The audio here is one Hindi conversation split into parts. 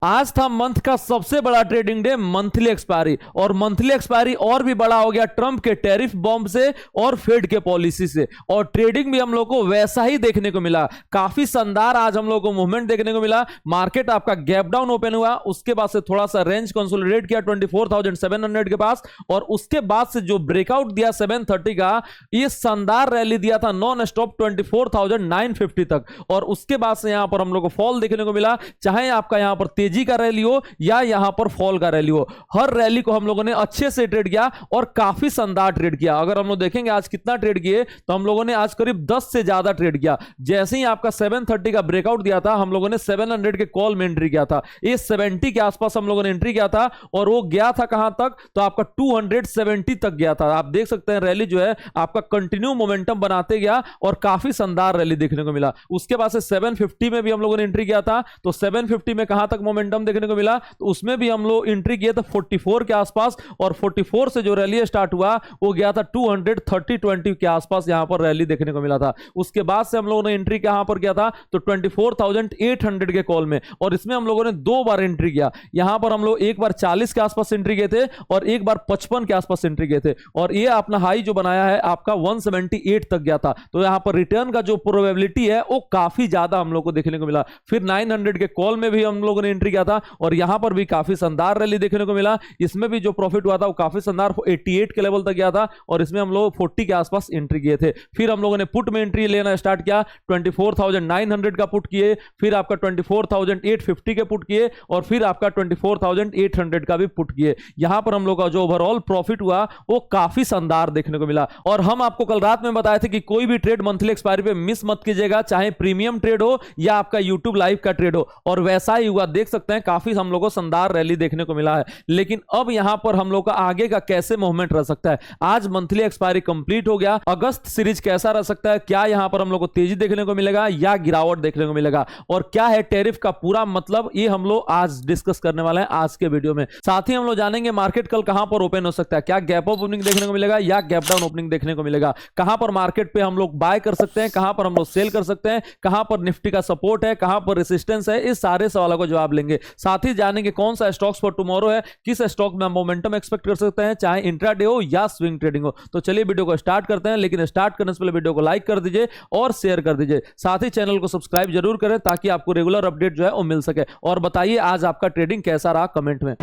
आज था मंथ का सबसे बड़ा ट्रेडिंग डे, मंथली एक्सपायरी। और मंथली एक्सपायरी और भी बड़ा हो गया ट्रंप के टैरिफ बॉम्ब से और फेड के पॉलिसी से। और ट्रेडिंग भी हम लोग को वैसा ही देखने को मिला, काफी शानदार आज हम लोग को मूवमेंट देखने को मिला। मार्केट आपका गैप डाउन ओपन हुआ, उसके बाद से थोड़ा सा रेंज कंसोलिडेट किया 24,700 के पास, और उसके बाद से जो ब्रेकआउट दिया 730 का, ये शानदार रैली दिया था नॉन स्टॉप 24,950 तक। और उसके बाद से यहां पर हम लोग को फॉल देखने को मिला, चाहे आपका यहां पर तेजी का रैली हो या यहां पर फॉल का रैली हो, हर रैली को हम लोगों ने अच्छे से ट्रेड किया और काफी शानदार ट्रेड किया। अगर हम लोग देखेंगे आज कितना ट्रेड किए, तो हम लोगों ने आज करीब 10 से ज्यादा ट्रेड किया। जैसे ही आपका 730 का ब्रेकआउट दिया था, हम लोगों ने 700 के कॉल में एंट्री किया था। ये 70 के आसपास हम लोगों ने एंट्री किया था, और वो गया था कहां तक, तो आपका 270 तक गया था। आप देख सकते हैं रैली जो है आपका कंटिन्यू मोमेंटम बनाते गया और काफी शानदार रैली देखने को मिला। उसके बाद से 750 में भी हम लोगों ने एंट्री किया था, तो 750 में कहां तक मोमेंटम देखने को मिला, तो उसमें भी हम लोग एंट्री किए थे 44 के आसपास, और 44 से जो रैली स्टार्ट हुआ वो गया था 230-20 के आसपास, यहां पर रैली देखने को मिला था। उसके बाद से हम लोगों ने एंट्री कहां पर किया था, तो 24,800 के कॉल में, और इसमें हम लोगों ने 2 बार एंट्री किया। यहां पर हम लोग एक बार 40 के आसपास एंट्री किए थे और एक बार 55 के आसपास एंट्री किए थे, और ये अपना हाई जो बनाया है आपका 178 तक गया था। तो यहां पर रिटर्न का जो प्रोबेबिलिटी है वो काफी ज्यादा हम लोग को देखने को मिला। फिर 900 के कॉल में भी हम लोगों ने एंट्री किया था, और यहां पर भी काफी शानदार रैली देखने को मिला। इसमें भी जो प्रॉफिट हुआ था वो काफी शानदार 88 के लेवल तक गया था, और इसमें हम लोग 40 के आसपास एंट्री किए थे। फिर हम लोगों ने पुट में एंट्री लेना स्टार्ट किया, 24,900 का पुट किए, फिर आपका 24,850 के पुट किए, और फिर आपका 24,800 का भी पुट किए। यहां पर हम लोग का जो ओवरऑल प्रॉफिट हुआ वो काफी शानदार देखने को मिला। और हम आपको कल रात में बताए थे कि कोई भी ट्रेड मंथली एक्सपायरी पे मिस मत कीजिएगा, चाहे प्रीमियम ट्रेड हो या आपका यूट्यूब लाइव का ट्रेड हो, और वैसा ही हुआ। देख सकते हैं काफी हम लोग को शानदार रैली देखने को मिला है। लेकिन अब यहां पर हम लोग का आगे का कैसे मूवमेंट रह सकता है, आज मंथली एक्सपायरी कंप्लीट हो गया, अगस्त सीरीज कैसा रह सकता है, क्या यहां पर हम लोग को तेजी देखने को मिलेगा या गिरावट देखने को मिलेगा, और क्या है टैरिफ का पूरा मतलब, ये हम लोग आज डिस्कस करने वाले हैं आज के वीडियो में। साथ ही हम लोग जानेंगे मार्केट कल कहां पर ओपन हो सकता है, क्या गैप अप ओपनिंग देखने को मिलेगा या गैप डाउन ओपनिंग देखने को मिलेगा, कहां पर मार्केट पे हम लोग बाय कर सकते हैं, कहां पर हम लोग सेल कर सकते हैं, कहां पर निफ्टी का सपोर्ट है, कहां पर रेसिस्टेंस है, इस सारे सवालों को जवाब लेंगे। साथ ही जानेंगे कौन सा स्टॉक्स फॉर टुमारो है, किस स्टॉक में मोमेंटम एक्सपेक्ट कर सकते हैं, चाहे इंट्राडे हो या स्विंग ट्रेडिंग हो। तो चलिए वीडियो को स्टार्ट करते हैं, लेकिन स्टार्ट करने से पहले वीडियो को लाइक कर दीजिए और शेयर कर दीजिए। साथ ही चैनल को सब्सक्राइब जरूर करें ताकि आपको रेगुलर अपडेट जो है वो मिल सके। और बताइए आज आपका ट्रेडिंग कैसा रहा कमेंट में।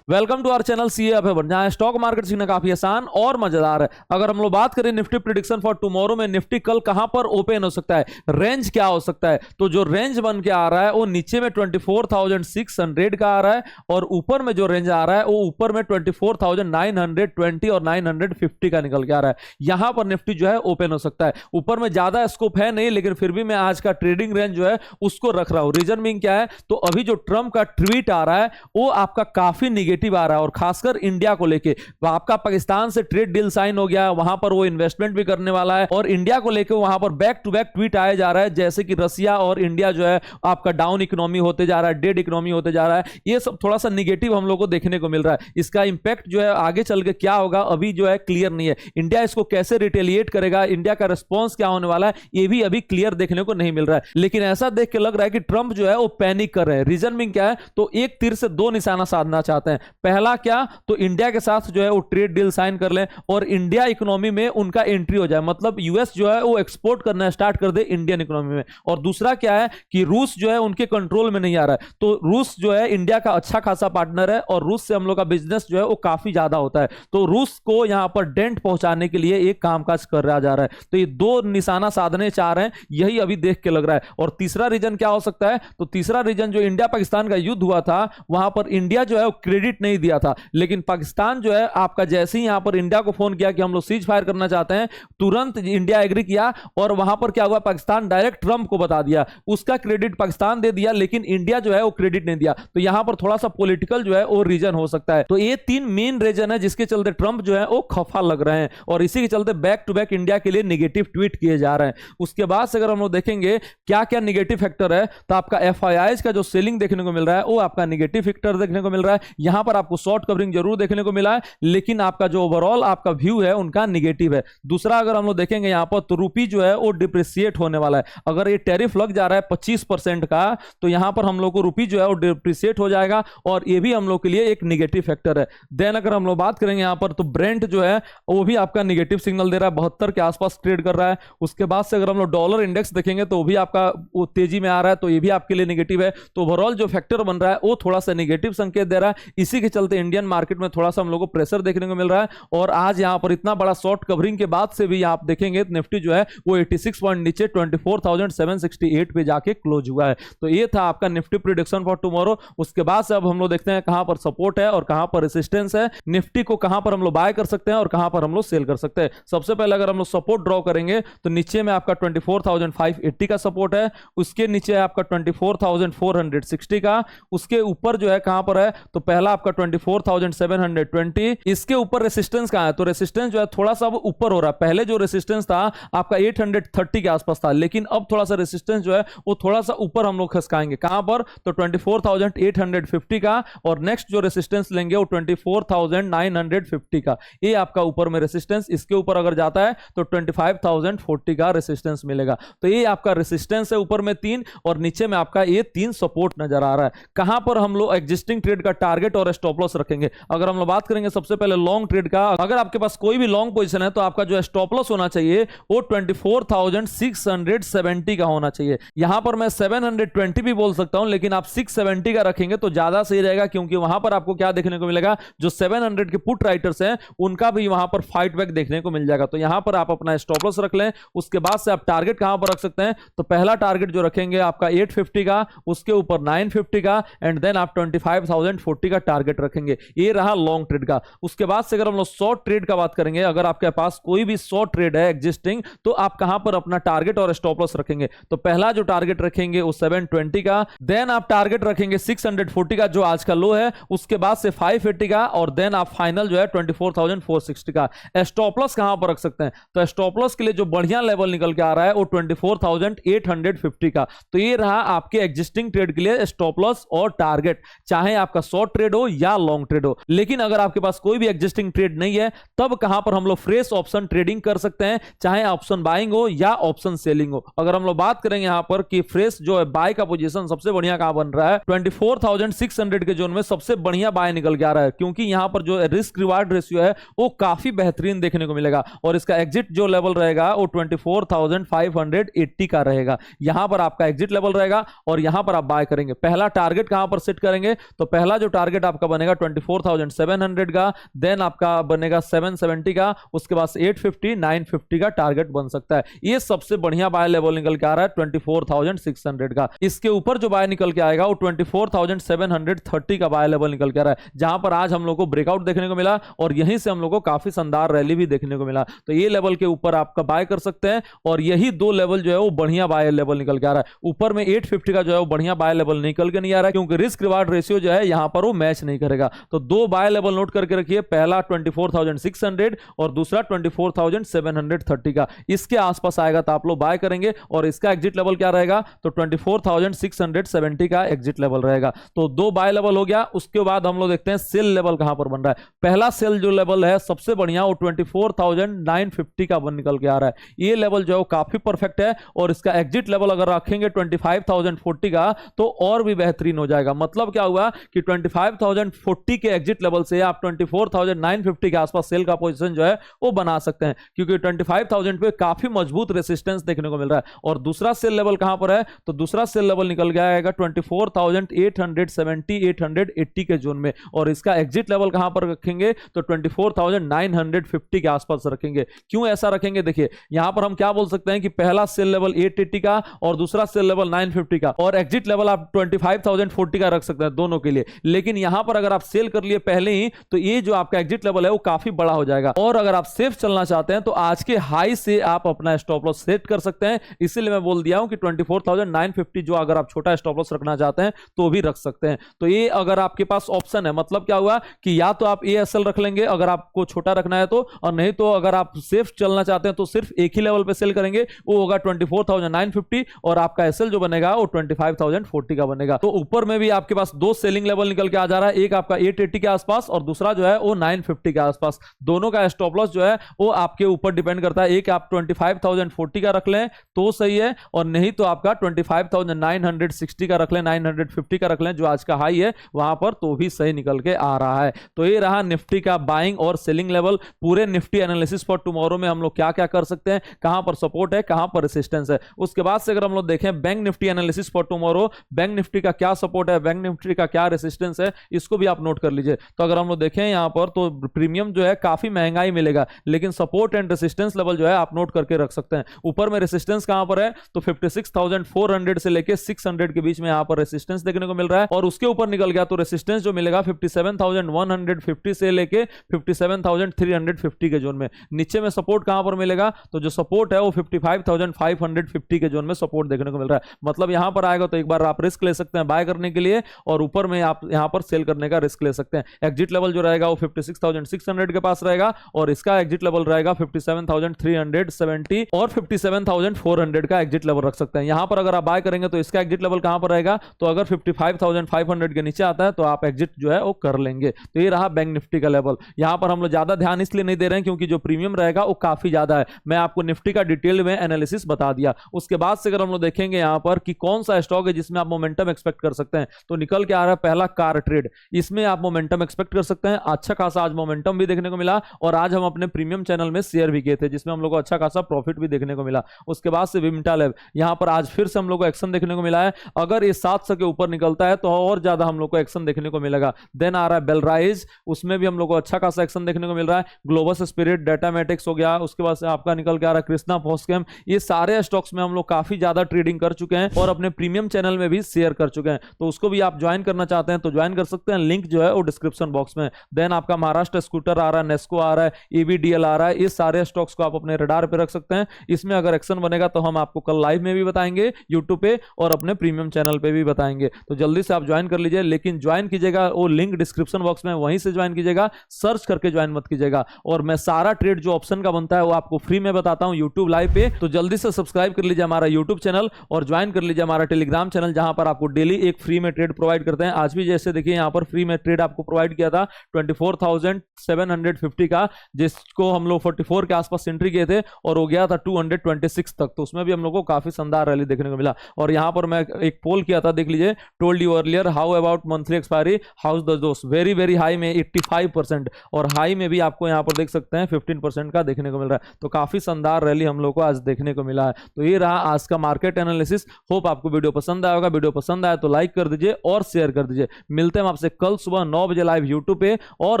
Welcome to our channel CA up, जहां स्टॉक मार्केट सीखना काफी आसान और मजेदार है। अगर हम लोग बात करें निफ्टी प्रेडिक्शन फॉर टुमारो में, निफ्टी कल कहां पर ओपन हो सकता है, रेंज क्या हो सकता है, तो जो रेंज बन के आ रहा है वो नीचे में 24,600 का आ रहा है, और ऊपर में जो रेंज आ रहा है वो ऊपर में 24,920 और 950 का निकल के आ रहा है। यहां पर निफ्टी जो है ओपन हो सकता है। ऊपर में ज्यादा स्कोप है नहीं, लेकिन फिर भी मैं आज का ट्रेडिंग रेंज जो है उसको रख रहा हूं। रीजन बीइंग क्या है, तो अभी जो ट्रंप का ट्वीट आ रहा है वो आपका काफी निगेटिव आ रहा है, और खासकर इंडिया को लेके। आपका पाकिस्तान से ट्रेड डील साइन हो गया, वहां पर वो इन्वेस्टमेंट भी करने वाला है, और इंडिया को लेके वहां पर बैक टू बैक ट्वीट आया जा रहा है, जैसे कि रसिया और इंडिया जो है आपका डाउन इकोनॉमी होते जा रहा है, डेड इकोनॉमी होते जा रहा है। ये सब थोड़ा सा निगेटिव हम लोग को देखने को मिल रहा है। इसका इंपैक्ट जो है आगे चल के क्या होगा अभी जो है क्लियर नहीं है। इंडिया इसको कैसे रिटेलिएट करेगा, इंडिया का रिस्पॉन्स क्या होने वाला है, ये भी अभी क्लियर देखने को नहीं मिल रहा है। लेकिन ऐसा देख के लग रहा है कि ट्रंप जो है वो पैनिक कर रहे हैं। रीजन में क्या है, तो एक तीर से 2 निशाना साधना चाहते हैं। पहला क्या, तो इंडिया के साथ जो है वो ट्रेड डील साइन कर लें और इंडिया इकोनॉमी में उनका एंट्री हो जाए, मतलब यूएस जो है वो एक्सपोर्ट करना स्टार्ट कर दे इंडियन इकोनॉमी में। और दूसरा क्या है कि रूस जो है उनके कंट्रोल में नहीं आ रहा है, तो रूस जो है इंडिया का अच्छा खासा पार्टनर है, और रूस से हम लोग का बिजनेस जो है वो काफी ज्यादा होता है, तो रूस को यहां पर डेंट पहुंचाने के लिए एक कामकाज कर रहा जा रहा है। तो ये 2 निशाना साधने चाह रहे हैं, यही अभी देख के लग रहा है। और तीसरा रीजन क्या हो सकता है, तो तीसरा रीजन जो इंडिया पाकिस्तान का युद्ध हुआ था, वहां पर इंडिया जो है वो क्रेडिट नहीं दिया था, लेकिन पाकिस्तान जो है आपका जैसे ही यहां पर इंडिया को फोन किया कि हम लोग सीज फायर करना चाहते हैं, तुरंत इंडिया एग्री किया, और वहां पर क्या हुआ, पाकिस्तान डायरेक्ट ट्रंप को बता दिया, उसका क्रेडिट पाकिस्तान दे दिया, लेकिन इंडिया जो है वो क्रेडिट नहीं दिया। तो यहां पर थोड़ा सा पॉलिटिकल जो है वो रीजन हो सकता है। तो ये 3 मेन रीजन है जिसके चलते ट्रंप जो है वो खफा लग रहे हैं, और इसी के चलते बैक टू बैक इंडिया के लिए नेगेटिव ट्वीट किए जा रहे हैं। उसके बाद से अगर हम लोग देखेंगे क्या क्या नेगेटिव फैक्टर है, तो आपका एफआईआई का जो सेलिंग देखने को मिल रहा है वो आपका नेगेटिव फैक्टर देखने को मिल रहा है। यहां यहां पर आपको शॉर्ट कवरिंग जरूर देखने को मिला है, लेकिन आपका जो ओवरऑल आपका व्यू है उनका निगेटिव है। दूसरा अगर हम लोग देखेंगे यहां पर तो रूपी जो है वो डिप्रिसिएट होने वाला है। अगर ये टैरिफ लग जा रहा है 25% का, तो यहां पर हम लोग को रूपी जो है वो डिप्रिसिएट हो जाएगा और ये भी हम लोग के लिए एक निगेटिव फैक्टर है। देन अगर हम लोग बात करेंगे यहां पर तो ब्रेंट जो है वो भी आपका निगेटिव सिग्नल दे रहा है, 72 के आसपास ट्रेड कर रहा है। उसके बाद से अगर हम लोग डॉलर इंडेक्स देखेंगे तो भी आपका वो तेजी में आ रहा है, तो ये भी आपके लिए निगेटिव है। तो ओवरऑल जो फैक्टर बन रहा है वो थोड़ा सा निगेटिव संकेत दे रहा है। इसी के चलते इंडियन मार्केट में थोड़ा सा हम लोग को प्रेशर देखने को मिल रहा है। और आज यहां पर इतना बड़ा शॉर्ट कवरिंग के बाद से भी आप देखेंगे निफ्टी जो है वो 86 पॉइंट नीचे 24,768 पे जाके क्लोज हुआ है। तो ये था आपका निफ्टी प्रेडिक्शन फॉर टुमारो। उसके बाद से अब हम लोग देखते हैं कहां पर सपोर्ट है और कहां पर रेसिस्टेंस है, निफ्टी को कहां पर हम लोग बाय कर सकते हैं और कहां पर हम लोग सेल कर सकते हैं। सबसे पहले अगर हम लोग सपोर्ट ड्रॉ करेंगे तो नीचे में आपका 24,580 का सपोर्ट है, उसके नीचे आपका 24,460 का, उसके ऊपर जो है कहां पर है तो पहला आपका 24,720, इसके ऊपर रेसिस्टेंस कहां है तो रेसिस्टेंस जो है थोड़ा सा अब ऊपर हो रहा है। पहले जो रेसिस्टेंस था आपका 830 के आसपास था, लेकिन अब थोड़ा सा रेसिस्टेंस जो है वो थोड़ा सा ऊपर हम लोग खसकाएंगे। कहां पर तो 24,850 का, और नेक्स्ट जो रेसिस्टेंस लेंगे वो 24,950 का। ये आपका ऊपर में रेसिस्टेंस, इसके ऊपर अगर जाता है तो 25,040 का रेसिस्टेंस मिलेगा। तो ये आपका रेसिस्टेंस है ऊपर में 3 और नीचे में आपका ये 3 सपोर्ट नजर आ रहा है। कहां पर हम लोग एग्जिस्टिंग ट्रेड का टारगेट और स्टॉप लॉस रखेंगे, अगर हम लोग बात करेंगे सबसे पहले लॉन्ग ट्रेड का, अगर आपके पास कोई भी लॉन्ग पोजीशन है तो आपका जो स्टॉप लॉस होना चाहिए वो 24,670 का होना चाहिए। यहां पर मैं 720 भी बोल सकता हूं, लेकिन आप 670 का रखेंगे तो ज्यादा सही रहेगा, क्योंकि वहां पर आपको क्या देखने को मिलेगा, जो 700 के पुट राइटर्स हैं उनका भी वहां पर फाइट बैक देखने को मिल जाएगा। तो यहां पर आप अपना स्टॉप लॉस रख लें। उसके बाद से आप टारगेट कहां पर रख सकते हैं तो पहला टारगेट जो रखेंगे आपका 850 का, उसके ऊपर 950 का, एंड देन आप 25,040 का टारगेट रखेंगे। ये रहा लॉन्ग ट्रेड का। उसके बाद से अगर हम लोग शॉर्ट ट्रेड का बात करेंगे, अगर आपके पास कोई भी शॉर्ट ट्रेड है एग्जिस्टिंग, तो आप कहां पर अपना टारगेट और स्टॉप लॉस रखेंगे तो पहला जो टारगेट रखेंगे वो 720 का, देन आप टारगेट रखेंगे 640 का जो आज का लो है, उसके बाद से 580 का, और देन आप फाइनल जो है 24,460 का। स्टॉप लॉस कहां पर रख सकते हैं तो स्टॉप लॉस के लिए जो बढ़िया लेवल निकल के आ रहा है वो 24,850 का। तो ये रहा आपके एग्जिस्टिंग ट्रेड के लिए स्टॉप लॉस और टारगेट, चाहे आपका शॉर्ट ट्रेड हो या लॉन्ग ट्रेड हो। लेकिन अगर आपके पास कोई भी एग्जिस्टिंग ट्रेड नहीं है तब कहां पर हम लोग फ्रेश ऑप्शन ट्रेडिंग कर सकते हैं, चाहे ऑप्शन बाइंग हो या ऑप्शन सेलिंग हो। अगर हम लोग बात करेंगे यहां पर कि फ्रेश जो है बाय का पोजीशन सबसे बढ़िया कहां बन रहा है, 24,600 के जोन में सबसे बढ़िया बाय निकल के आ रहा है, क्योंकि यहां पर जो रिस्क रिवार्ड रेशियो है वो काफी बेहतरीन देखने को मिलेगा, और इसका एग्जिट जो लेवल रहेगा वो 24,580 का रहेगा। यहां पर आपका एग्जिट लेवल रहेगा और यहां पर आप बाय करेंगे। पहला टारगेट कहां पर सेट करेंगे तो पहला जो टारगेट आपका बनेगा 24,700 का, देन आपका बनेगा 770 का, उसके बाद 850 950 का टारगेट बन सकता है। ये सबसे बढ़िया बाय लेवल निकल के आ रहा है 24,600 का। इसके ऊपर जो बाय निकल के आएगा वो 24,730 का बाय लेवल निकल के आ रहा है, जहां पर आज हम लोग को ब्रेकआउट देखने को मिला और यहीं से हम लोग को काफी शानदार रैली भी देखने को मिला। तो ये लेवल के ऊपर आपका बाय कर सकते हैं, और यही दो लेवल जो है वो बढ़िया बाय लेवल निकल के आ रहा है। ऊपर में 850 का जो है वो बढ़िया बाय लेवल निकल के नहीं आ रहा है, क्योंकि रिस्क रिवार्ड रेशियो जो है यहां पर वो मैच नहीं करेगा। तो दो बाय लेवल नोट करके रखिए, पहला 24,600 और दूसरा 24,730 का। इसके आसपास आएगा तो आप लोग बाय करेंगे, और इसका एग्जिट लेवल क्या रहेगा तो 24,670 का एग्जिट लेवल रहेगा। तो दो बाय लेवल हो गया। उसके बाद हम लोग देखते हैं सेल लेवल कहां पर बन रहा है। पहला सेल जो लेवल है सबसे बढ़िया वो 24,950 का बन निकल के आ रहा है। ये लेवल जो है वो काफी परफेक्ट है, और इसका एग्जिट लेवल अगर रखेंगे 25,040 का तो और भी बेहतरीन हो जाएगा। मतलब क्या हुआ कि 25,040 के एग्जिट लेवल से आप 24,950 के आसपास सेल का पोजीशन जो है वो बना सकते हैं, क्योंकि 25,000 पे काफी मजबूत रेसिस्टेंस देखने को मिल रहा है। और दूसरा सेल लेवल कहां पर है तो दूसरा सेल लेवल निकल गया आएगा 24,870 880 के जोन में, और इसका एग्जिट लेवल कहां पर रखेंगे तो 24,950 के आसपास रखेंगे। क्यों ऐसा रखेंगे, देखिए यहां पर हम क्या बोल सकते हैं कि पहला सेल लेवल 880 का और दूसरा सेल लेवल 950 का, और एग्जिट लेवल आप 25,040 का रख सकते हैं दोनों के लिए। लेकिन यहां पर अगर आप सेल कर लिए पहले ही तो ये जो आपका एग्जिट लेवल है वो काफी बड़ा हो जाएगा, और अगर आप सेफ चलना चाहते हैं तो आज के हाई से आप अपना स्टॉप लॉस सेट कर सकते हैं। इसीलिए मैं बोल दिया हूं कि 24,950 जो अगर आप छोटा स्टॉप लॉस रखना चाहते हैं तो भी रख सकते हैं। तो ये अगर आपके पास ऑप्शन है, मतलब क्या हुआ कि या तो आप ASL रख लेंगे अगर आपको छोटा रखना है तो, और नहीं तो अगर आप सेफ चलना चाहते हैं तो सिर्फ एक ही लेवल पे सेल करेंगे, वो होगा 24,950, और आपका SL जो बनेगा वो 25,040 का बनेगा। तो ऊपर में भी आपके पास दो सेलिंग लेवल निकल के आ जा रहा है। एक आपका 880 के आसपास और दूसरा जो है वो 950 के आसपास। दोनों का स्टॉप लॉस जो है वो आपके ऊपर डिपेंड करता है। एक आप 25,040 का रख लें तो सही है, और नहीं तो आपका 25,960 का रख लें, 950 का रख लें जो आज का हाई है वहां पर, तो भी सही निकल के आ रहा है। तो ये रहा निफ्टी का बाइंग और सेलिंग लेवल। पूरे निफ्टी एनालिसिस फॉर टुमारो में हम लोग क्या क्या कर सकते हैं, कहां पर सपोर्ट है, कहां पर रेसिस्टेंस है। उसके बाद से अगर हम लोग देखें bank Nifty analysis for tomorrow, bank Nifty का क्या सपोर्ट है, बैंक निफ्टी का क्या रेसिस्टेंस है, इसको भी आप नोट कर लीजिए। तो अगर हम लोग देखें यहां पर तो प्रीमियम जो है काफी महंगा ही मिलेगा, लेकिन सपोर्ट एंड रेसिस्टेंस लेवल जो है आप नोट करके रख सकते हैं। ऊपर में रेसिस्टेंस कहां पर है, तो 56,400 से लेके 600 के बीच में यहां पर रेसिस्टेंस देखने को मिल रहा है, और उसके ऊपर निकल गया तो रेसिस्टेंस जो मिलेगा 57,150 से लेके 57,350 के जोन में। नीचे में सपोर्ट कहां पर मिलेगा, तो जो सपोर्ट है वो 55,550 के जोन में सपोर्ट देखने को मिल रहा है। मतलब यहां पर आएगा तो एक बार आप रिस्क ले सकते हैं बाय करने के लिए, और ऊपर में आप यहां पर सेल करने का रिस्क ले सकते हैं। एग्जिट लेवल जो रहेगा वो 56,600 के पास रहेगा, और इसका एग्जिट लेवल रहेगा 57,370 और 57,400 का एग्जिट लेवल रख सकते हैं। यहां पर अगर आप बाय करेंगे तो इसका एग्जिट लेवल कहां पर रहेगा, तो अगर 55,500 के नीचे आता है तो आप एग्जिट जो है वो कर लेंगे। तो ये रहा बैंक निफ्टी का लेवल। यहां पर हम लोग ज्यादा ध्यान इसलिए नहीं दे रहे हैं क्योंकि जो प्रीमियम रहेगा वो काफी ज्यादा है। मैं आपको निफ्टी का डिटेल में एनालिसिस बता दिया। उसके बाद से अगर हम लोग देखेंगे यहां पर कि कौन सा स्टॉक है जिसमें आप मोमेंटम एक्सपेक्ट कर सकते हैं, तो निकल के आ रहा है पहला कार ट्रेड। इसमें आप मोमेंटम एक्सपेक्ट कर सकते हैं। अच्छा खासा आज मोमेंटम भी देखने को मिला, और आज हम अपने प्रीमियम चैनल में शेयर भी किए थे जिसमें हम लोग को अच्छा खासा प्रॉफिट भी देखने को मिला। उसके बाद से विमिटा लैब, यहां पर आज फिर से हम लोग को एक्शन देखने को मिला है। अगर ये 700 के ऊपर निकलता है तो और ज्यादा हम लोग को एक्शन देखने को मिलेगा। देन आ रहा है बेलराइज, उसमें भी हम लोग को अच्छा खासा एक्शन देखने को मिल रहा है। ग्लोबस स्पिरिट, डाटामेटिक्स हो गया, उसके बाद से आपका निकल के आ रहा है कृष्णा फोस्केम। ये सारे स्टॉक्स में हम लोग काफी ज्यादा ट्रेडिंग कर चुके हैं और अपने प्रीमियम चैनल में भी शेयर कर चुके हैं। तो उसको भी आप ज्वाइन करना चाहते हैं तो ज्वाइन कर सकते हैं, लिंक जो है वो डिस्क्रिप्शन बॉक्स में। देन आपका महाराष्ट्र स्कूटर आ रहा है, नेस्को आ रहा है, ईवीडीएल आ रहा है। ये सारे स्टॉक्स को आप अपने रडार पे रख सकते हैं। इसमें अगर एक्शन बनेगा तो हम आपको कल लाइव में भी बताएंगे यूट्यूब पे, और अपने प्रीमियम चैनल पे भी बताएंगे। तो जल्दी से आप ज्वाइन कर लीजिए, लेकिन ज्वाइन कीजिएगा वो लिंक डिस्क्रिप्शन बॉक्स में, वहीं से ज्वाइन कीजिएगा, सर्च करके ज्वाइन मत कीजिएगा। और मैं सारा ट्रेड जो ऑप्शन का बनता है वो आपको फ्री में बताता हूं यूट्यूब लाइव पे। तो जल्दी से सब्सक्राइब कर लीजिए हमारा यूट्यूब चैनल और ज्वाइन कर लीजिए हमारा टेलीग्राम चैनल, जहां पर आपको डेली एक फ्री में ट्रेड प्रोवाइड करते हैं। आज भी जैसे देखिए यहां पर फ्री में ट्रेड आपको प्रोवाइड किया था 24,750 का, जिसको हम लोग 44 के आसपास एंट्री किए थे और हो गया था 226 तक। तो उसमें भी हम लोग को काफी शानदार रैली देखने को मिला। और यहां पर मैं एक पोल किया था, देख लीजिए, told you earlier how about monthly expiry, house the दोस्त। वेरी वेरी हाई में 85%, और हाई में भी आपको यहां पर देख सकते हैं 15% का देखने को मिल रहा है। तो काफी शानदार रैली हम लोग को आज देखने को मिला है। तो ये रहा आज का मार्केट एनालिसिस। होप आपको वीडियो पसंद आएगा। वीडियो पसंद आया तो लाइक कर दीजिए और शेयर कर दीजिए। मिलते हैं आपसे कल सुबह 9 बजे लाइव यूट्यूब पे और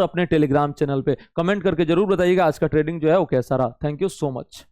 अपने टेलीग्राम चैनल पे। कमेंट करके जरूर बताइएगा आज का ट्रेडिंग जो है वो कैसा रहा। Thank you so much.